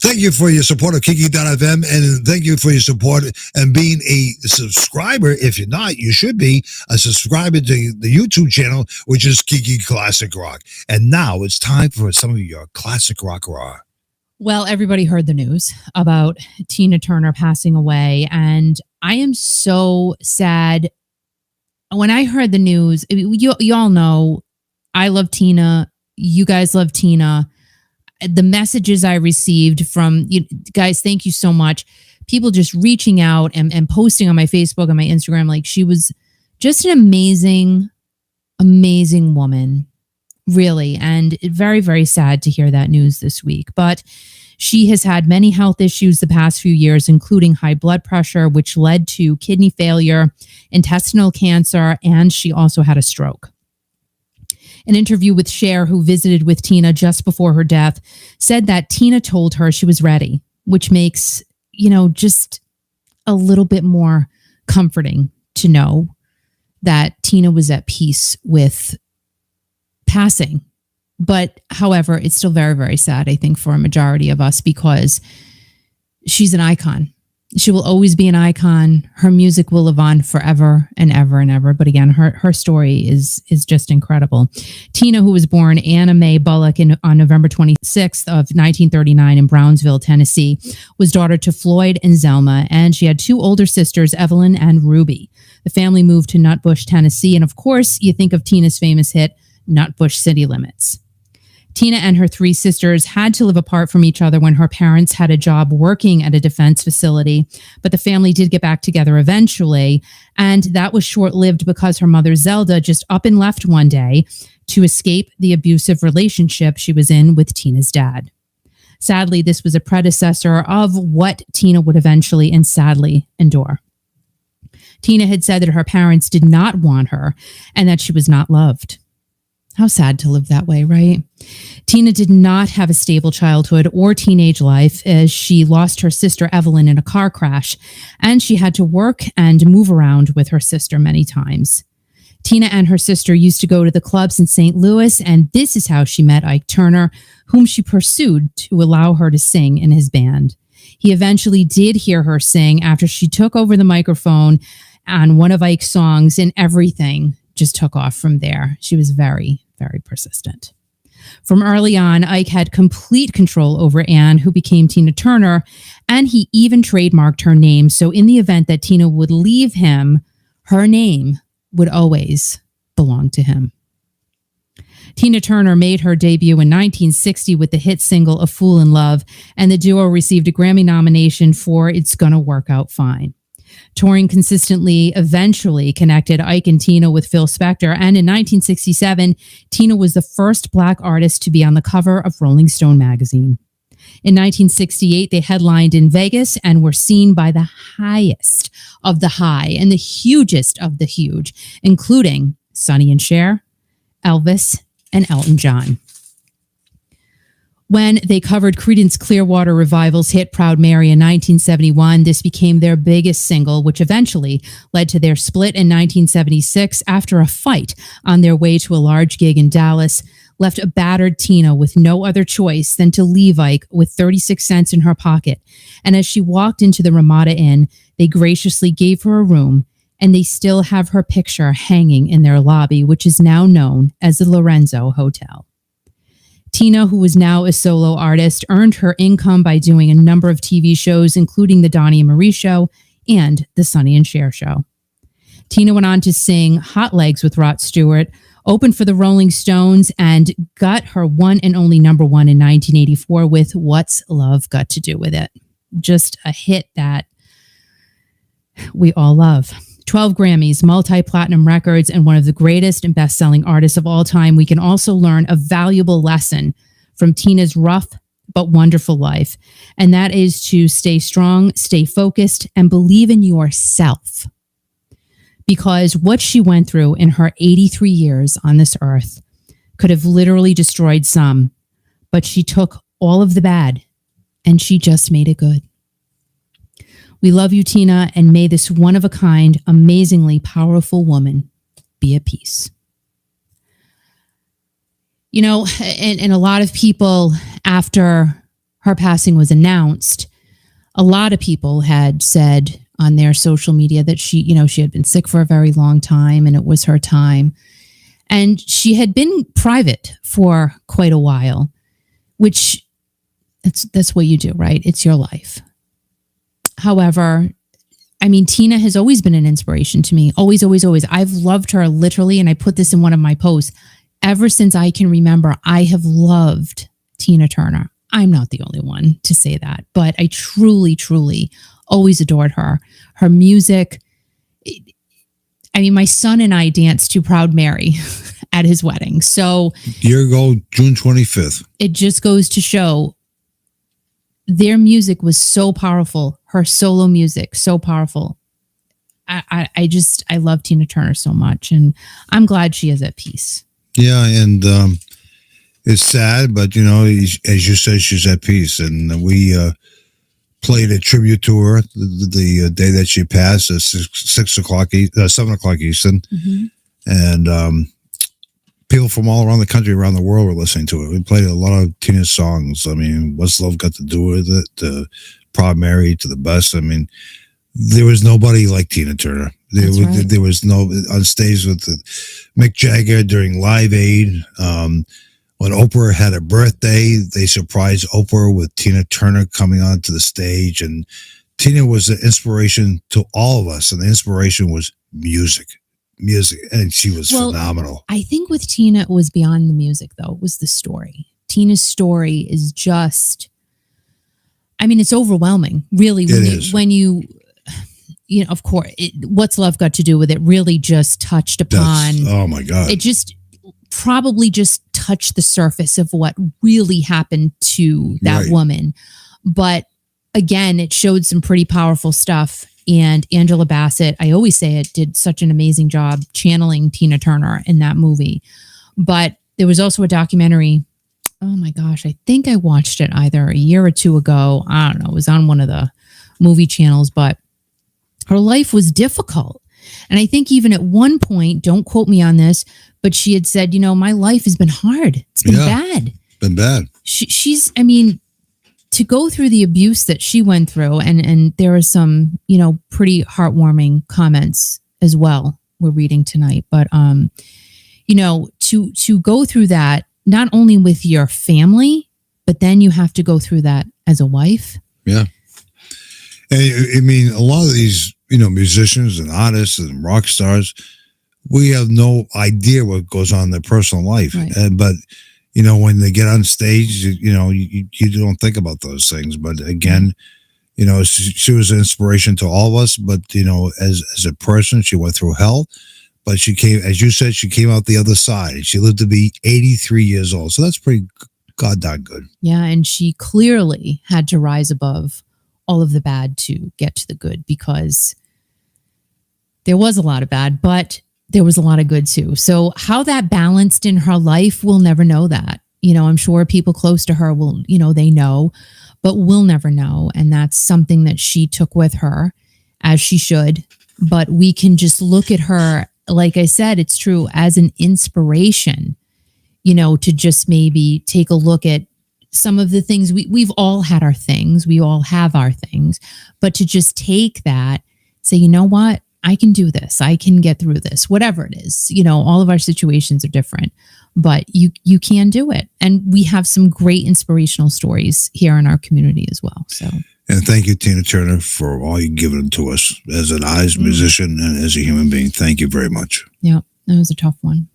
Thank you for your support of Kiki.fm, and thank you for your support and being a subscriber. If you're not, you should be a subscriber to the YouTube channel, which is Kiki Classic Rock. And now it's time for some of your Classic Rock Raw. Well, everybody heard the news about Tina Turner passing away, and I am so sad. When I heard the news, you all know I love Tina. You guys love Tina. The messages I received from you guys, thank you so much. People just reaching out and posting on my Facebook and my Instagram. Like, she was just an amazing, amazing woman, really. And very, very sad to hear that news this week. But she has had many health issues the past few years, including high blood pressure, which led to kidney failure, intestinal cancer, and she also had a stroke. An interview with Cher, who visited with Tina just before her death, said that Tina told her she was ready, which makes, just a little bit more comforting to know that Tina was at peace with passing. But however, it's still very, very sad, I think, for a majority of us, because she's an icon. She will always be an icon. Her music will live on forever and ever and ever. But again, her story is just incredible. Tina, who was born Anna Mae Bullock on November 26th of 1939 in Brownsville, Tennessee, was daughter to Floyd and Zelma, and she had two older sisters, Evelyn and Ruby. The family moved to Nutbush, Tennessee, and of course, you think of Tina's famous hit, Nutbush City Limits. Tina and her three sisters had to live apart from each other when her parents had a job working at a defense facility, but the family did get back together eventually, and that was short-lived because her mother Zelda just up and left one day to escape the abusive relationship she was in with Tina's dad. Sadly, this was a predecessor of what Tina would eventually and sadly endure. Tina had said that her parents did not want her and that she was not loved. How sad to live that way, right? Tina did not have a stable childhood or teenage life, as she lost her sister Evelyn in a car crash, and she had to work and move around with her sister many times. Tina and her sister used to go to the clubs in St. Louis, and this is how she met Ike Turner, whom she pursued to allow her to sing in his band. He eventually did hear her sing after she took over the microphone on one of Ike's songs, and everything just took off from there. She was very, very persistent. From early on, Ike had complete control over Anne, who became Tina Turner, and he even trademarked her name. So in the event that Tina would leave him, her name would always belong to him. Tina Turner made her debut in 1960 with the hit single A Fool in Love, and the duo received a Grammy nomination for It's Gonna Work Out Fine. Touring consistently eventually connected Ike and Tina with Phil Spector, and in 1967, Tina was the first Black artist to be on the cover of Rolling Stone magazine. In 1968, they headlined in Vegas and were seen by the highest of the high and the hugest of the huge, including Sonny and Cher, Elvis, and Elton John. When they covered Creedence Clearwater Revival's hit Proud Mary in 1971, this became their biggest single, which eventually led to their split in 1976 after a fight on their way to a large gig in Dallas, left a battered Tina with no other choice than to leave Ike with 36 cents in her pocket. And as she walked into the Ramada Inn, they graciously gave her a room, and they still have her picture hanging in their lobby, which is now known as the Lorenzo Hotel. Tina, who was now a solo artist, earned her income by doing a number of TV shows, including The Donnie and Marie Show and The Sonny and Cher Show. Tina went on to sing Hot Legs with Rod Stewart, opened for the Rolling Stones, and got her one and only number one in 1984 with What's Love Got to Do with It? Just a hit that we all love. 12 Grammys, multi-platinum records, and one of the greatest and best-selling artists of all time. We can also learn a valuable lesson from Tina's rough but wonderful life, and that is to stay strong, stay focused, and believe in yourself. Because what she went through in her 83 years on this earth could have literally destroyed some, but she took all of the bad and she just made it good. We love you, Tina, and may this one-of-a-kind, amazingly powerful woman be at peace. You know, and a lot of people, after her passing was announced, a lot of people had said on their social media that she had been sick for a very long time and it was her time. And she had been private for quite a while, which that's what you do, right? It's your life. However, I mean, Tina has always been an inspiration to me. Always, always, always. I've loved her literally, and I put this in one of my posts. Ever since I can remember, I have loved Tina Turner. I'm not the only one to say that, but I truly, truly always adored her. Her music. I mean, my son and I danced to Proud Mary at his wedding. So year ago, June 25th. It just goes to show their music was so powerful. Her solo music, so powerful. I love Tina Turner so much, and I'm glad she is at peace. Yeah, and it's sad, but as you said, she's at peace, and we played a tribute to her the day that she passed at 7 o'clock Eastern, Mm-hmm. and people from all around the country, around the world, were listening to it. We played a lot of Tina's songs. I mean, What's Love Got to Do with It? To Proud Mary, to the best. I mean, there was nobody like Tina Turner. There was no on stage with Mick Jagger during Live Aid. When Oprah had a birthday, they surprised Oprah with Tina Turner coming onto the stage, and Tina was an inspiration to all of us, and the inspiration was music, and she was phenomenal. I think with Tina, it was beyond the music, though. It was the story. Tina's story is just, I mean, it's overwhelming, really. When you of course, What's Love Got to Do with It really just touched upon. Oh my God. It just probably just touched the surface of what really happened to that woman. But again, it showed some pretty powerful stuff. And Angela Bassett, I always say it, did such an amazing job channeling Tina Turner in that movie. But there was also a documentary. Oh my gosh, I think I watched it either a year or two ago. I don't know. It was on one of the movie channels, but her life was difficult. And I think even at one point, don't quote me on this, but she had said, my life has been hard. It's been bad. Been bad. She's, I mean, to go through the abuse that she went through, and there are some, pretty heartwarming comments as well we're reading tonight. But, to go through that, not only with your family, but then you have to go through that as a wife. Yeah. And I mean, a lot of these, musicians and artists and rock stars, we have no idea what goes on in their personal life. Right. But when they get on stage, you don't think about those things. But again, she was an inspiration to all of us. But, as a person, she went through hell. But she came, as you said, she came out the other side. She lived to be 83 years old. So that's pretty goddamn good. Yeah, and she clearly had to rise above all of the bad to get to the good, because there was a lot of bad, but there was a lot of good too. So how that balanced in her life, we'll never know that. I'm sure people close to her will, they know, but we'll never know. And that's something that she took with her, as she should. But we can just look at her, like I said, it's true, as an inspiration, to just maybe take a look at some of the things we've all had our things, we all have our things, but to just take that, say, you know what, I can do this, I can get through this, whatever it is. All of our situations are different, but you can do it. And we have some great inspirational stories here in our community as well. So, and thank you, Tina Turner, for all you've given to us as an artist, musician, and as a human being. Thank you very much. Yeah, that was a tough one.